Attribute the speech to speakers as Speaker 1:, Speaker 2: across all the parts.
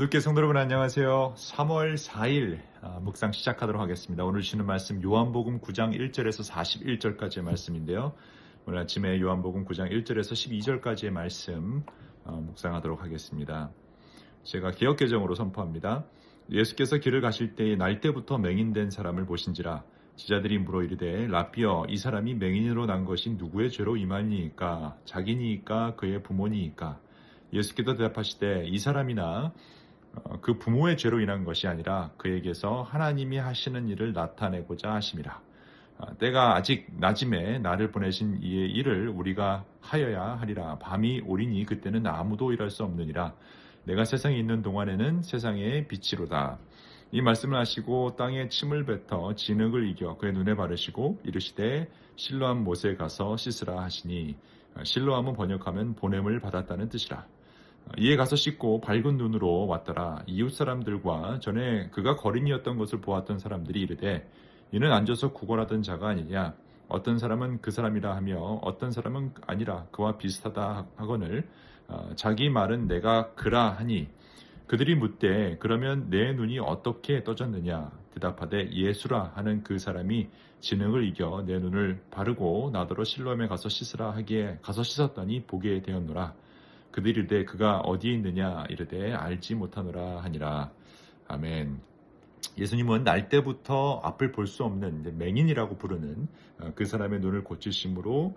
Speaker 1: 온누께 성도 여러분 안녕하세요. 3월 4일 묵상 시작하도록 하겠습니다. 오늘 주시는 말씀 요한복음 9장 1절에서 41절까지의 말씀인데요. 오늘 아침에 요한복음 9장 1절에서 12절까지의 말씀 묵상하도록 하겠습니다. 제가 개역개정으로 선포합니다. 예수께서 길을 가실 때에 날 때부터 맹인된 사람을 보신지라 제자들이 물어 이르되 라삐어 이 사람이 맹인으로 난 것이 누구의 죄로 임하니이까 자기니이까 그의 부모니이까 예수께서 대답하시되 이 사람이나 그 부모의 죄로 인한 것이 아니라 그에게서 하나님이 하시는 일을 나타내고자 하심이라. 때가 아직 낮음에 나를 보내신 이의 일을 우리가 하여야 하리라. 밤이 오리니 그때는 아무도 일할 수 없느니라. 내가 세상에 있는 동안에는 세상의 빛이로다. 이 말씀을 하시고 땅에 침을 뱉어 진흙을 이겨 그의 눈에 바르시고 이르시되 실로암 못에 가서 씻으라 하시니 실로암은 번역하면 보냄을 받았다는 뜻이라. 이에 가서 씻고 밝은 눈으로 왔더라. 이웃 사람들과 전에 그가 거린이었던 것을 보았던 사람들이 이르되 이는 앉아서 구걸하던 자가 아니냐. 어떤 사람은 그 사람이라 하며 어떤 사람은 아니라 그와 비슷하다 하거늘 자기 말은 내가 그라 하니 그들이 묻되 그러면 내 눈이 어떻게 떠졌느냐. 대답하되 예수라 하는 그 사람이 진흙을 이겨 내 눈을 바르고 나더러 실로암에 가서 씻으라 하기에 가서 씻었더니 보게 되었노라. 그들이 이르되 그가 어디에 있느냐 이르되 알지 못하노라 하니라. 아멘. 예수님은 날 때부터 앞을 볼 수 없는 맹인이라고 부르는 그 사람의 눈을 고치심으로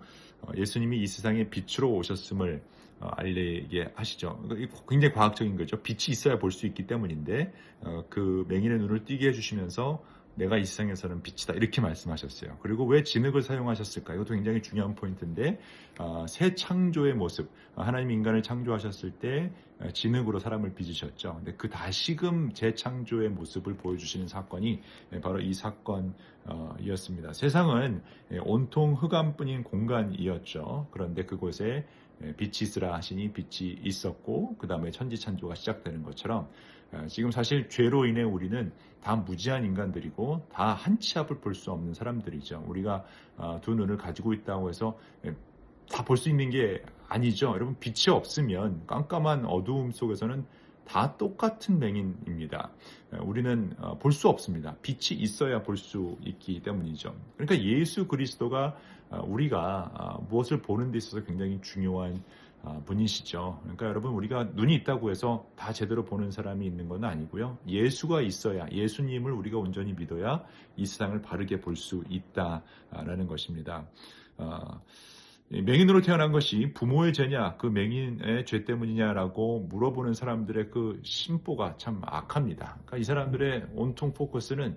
Speaker 1: 예수님이 이 세상에 빛으로 오셨음을 알리게 하시죠. 굉장히 과학적인 거죠. 빛이 있어야 볼 수 있기 때문인데 그 맹인의 눈을 띄게 해주시면서 내가 이 세상에서는 빛이다 이렇게 말씀하셨어요. 그리고 왜 진흙을 사용하셨을까? 이것도 굉장히 중요한 포인트인데 새 창조의 모습, 하나님 인간을 창조하셨을 때 진흙으로 사람을 빚으셨죠. 근데 그 다시금 재창조의 모습을 보여주시는 사건이 바로 이 사건이었습니다. 세상은 온통 흑암뿐인 공간이었죠. 그런데 그곳에 빛이 있으라 하시니 빛이 있었고 그 다음에 천지창조가 시작되는 것처럼 지금 사실 죄로 인해 우리는 다 무지한 인간들이고 다 한 치 앞을 볼 수 없는 사람들이죠. 우리가 두 눈을 가지고 있다고 해서 다 볼 수 있는 게 아니죠. 여러분 빛이 없으면 깜깜한 어두움 속에서는 다 똑같은 맹인입니다. 우리는 볼 수 없습니다. 빛이 있어야 볼 수 있기 때문이죠. 그러니까 예수 그리스도가 우리가 무엇을 보는 데 있어서 굉장히 중요한 분이시죠. 그러니까 여러분 우리가 눈이 있다고 해서 다 제대로 보는 사람이 있는 건 아니고요. 예수가 있어야 예수님을 우리가 온전히 믿어야 이 세상을 바르게 볼 수 있다라는 것입니다. 맹인으로 태어난 것이 부모의 죄냐 그 맹인의 죄 때문이냐라고 물어보는 사람들의 그 심보가 참 악합니다. 그러니까 이 사람들의 온통 포커스는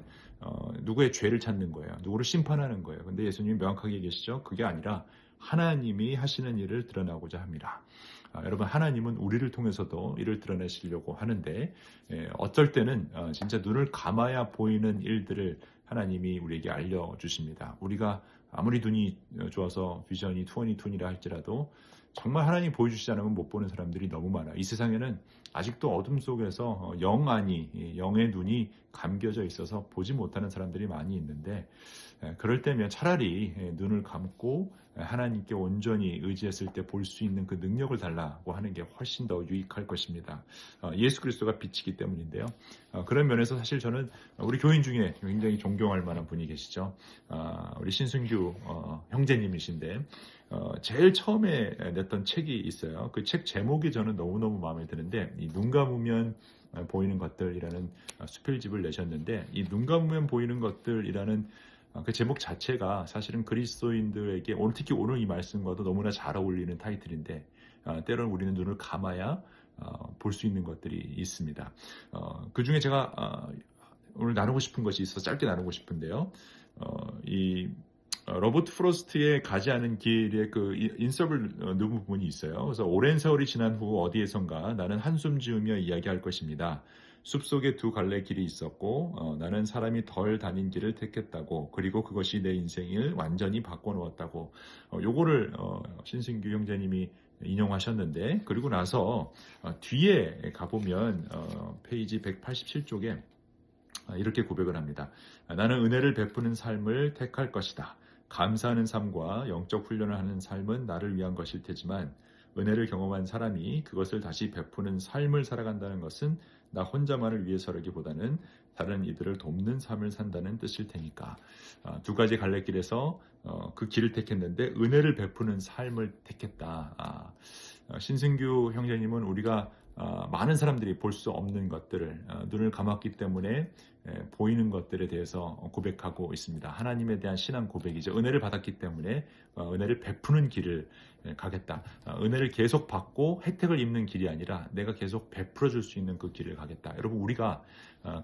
Speaker 1: 누구의 죄를 찾는 거예요. 누구를 심판하는 거예요. 근데 예수님이 명확하게 얘기하시죠. 그게 아니라 하나님이 하시는 일을 드러나고자 합니다. 여러분 하나님은 우리를 통해서도 이를 드러내시려고 하는데 어떨 때는 진짜 눈을 감아야 보이는 일들을 하나님이 우리에게 알려주십니다. 우리가 아무리 눈이 좋아서 비전이 20/20이라 할지라도 정말 하나님 보여주시지 않으면 못 보는 사람들이 너무 많아요. 이 세상에는 아직도 어둠 속에서 영의 눈이 감겨져 있어서 보지 못하는 사람들이 많이 있는데 그럴 때면 차라리 눈을 감고 하나님께 온전히 의지했을 때 볼 수 있는 그 능력을 달라고 하는 게 훨씬 더 유익할 것입니다. 예수 그리스도가 빛이기 때문인데요. 그런 면에서 사실 저는 우리 교인 중에 굉장히 존경할 만한 분이 계시죠. 우리 신승규 형제님이신데 제일 처음에 냈던 책이 있어요. 그 책 제목이 저는 너무너무 마음에 드는데 이 눈 감으면 보이는 것들이라는 수필집을 내셨는데 이 눈 감으면 보이는 것들이라는 그 제목 자체가 사실은 그리스도인들에게 특히 오늘 이 말씀과도 너무나 잘 어울리는 타이틀인데 때로는 우리는 눈을 감아야 볼 수 있는 것들이 있습니다. 그 중에 제가 오늘 나누고 싶은 것이 있어서 짧게 나누고 싶은데요. 이 로버트 프로스트의 가지 않은 길의 그 인서블 누구 부분이 있어요. 그래서 오랜 세월이 지난 후 어디에선가 나는 한숨 지으며 이야기할 것입니다. 숲속에 두 갈래 길이 있었고 나는 사람이 덜 다닌 길을 택했다고 그리고 그것이 내 인생을 완전히 바꿔놓았다고 요거를 신승규 형제님이 인용하셨는데 그리고 나서 뒤에 가보면 페이지 187쪽에 이렇게 고백을 합니다. 나는 은혜를 베푸는 삶을 택할 것이다. 감사하는 삶과 영적 훈련을 하는 삶은 나를 위한 것일 테지만 은혜를 경험한 사람이 그것을 다시 베푸는 삶을 살아간다는 것은 나 혼자만을 위해서라기보다는 다른 이들을 돕는 삶을 산다는 뜻일 테니까. 두 가지 갈래길에서 그 길을 택했는데 은혜를 베푸는 삶을 택했다. 신승규 형제님은 우리가 많은 사람들이 볼 수 없는 것들을 눈을 감았기 때문에 보이는 것들에 대해서 고백하고 있습니다. 하나님에 대한 신앙 고백이죠. 은혜를 받았기 때문에 은혜를 베푸는 길을 가겠다. 은혜를 계속 받고 혜택을 입는 길이 아니라 내가 계속 베풀어 줄 수 있는 그 길을 가겠다. 여러분, 우리가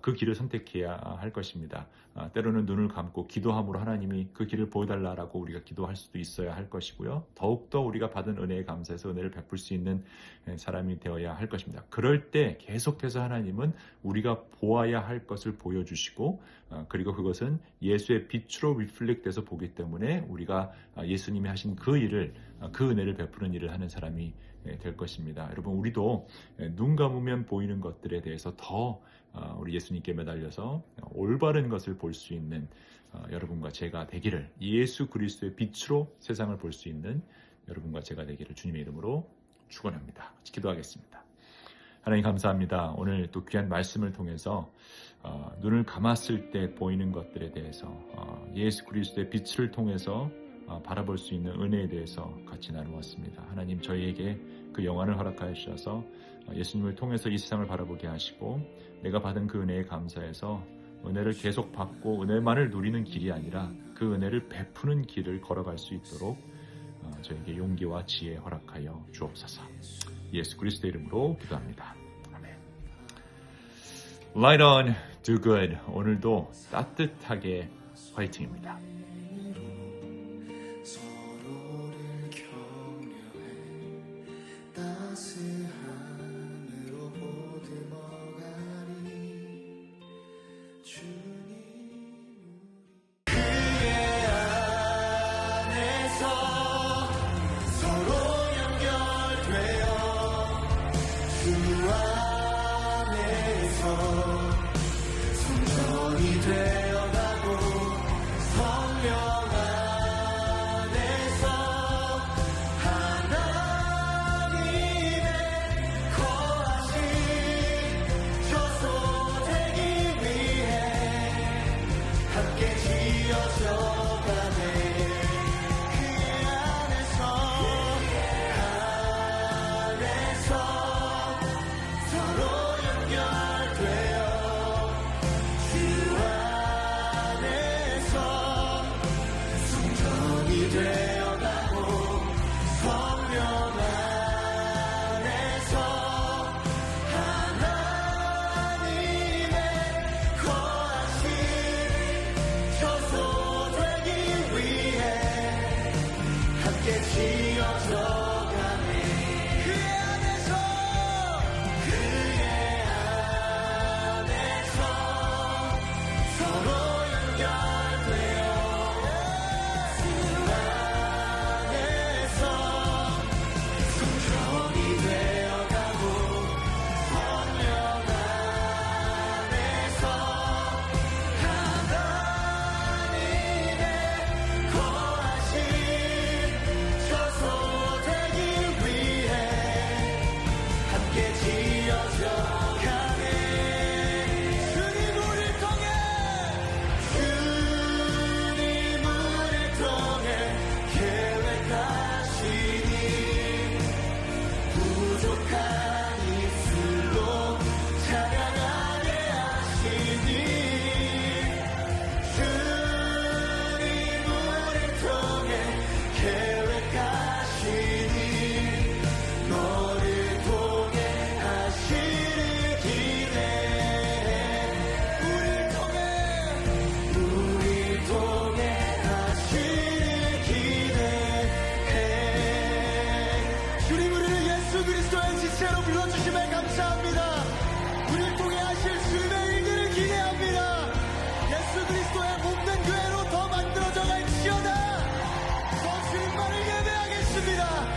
Speaker 1: 그 길을 선택해야 할 것입니다. 때로는 눈을 감고 기도함으로 하나님이 그 길을 보여달라고 우리가 기도할 수도 있어야 할 것이고요. 더욱더 우리가 받은 은혜에 감사해서 은혜를 베풀 수 있는 사람이 되어야 할 것입니다. 그럴 때 계속해서 하나님은 우리가 보아야 할 것을 보여주시고 그리고 그것은 예수의 빛으로 리플렉트돼서 보기 때문에 우리가 예수님이 하신 그 일을, 그 은혜를 베푸는 일을 하는 사람이 될 것입니다. 여러분, 우리도 눈 감으면 보이는 것들에 대해서 더 우리 예수님께 매달려서 올바른 것을 볼 수 있는 여러분과 제가 되기를, 예수 그리스도의 빛으로 세상을 볼 수 있는 여러분과 제가 되기를 주님의 이름으로 축원합니다. 기도하겠습니다. 하나님 감사합니다. 오늘 또 귀한 말씀을 통해서 눈을 감았을 때 보이는 것들에 대해서 예수 그리스도의 빛을 통해서 바라볼 수 있는 은혜에 대해서 같이 나누었습니다. 하나님, 저희에게 그 영안을 허락하여 주셔서 예수님을 통해서 이 세상을 바라보게 하시고 내가 받은 그 은혜에 감사해서 은혜를 계속 받고 은혜만을 누리는 길이 아니라 그 은혜를 베푸는 길을 걸어갈 수 있도록 저에게 용기와 지혜 허락하여 주옵소서. 예수 그리스도의 이름으로 기도합니다. 아멘. Light on, do good. 오늘도 따뜻하게 화이팅입니다.
Speaker 2: 예배하겠습니다.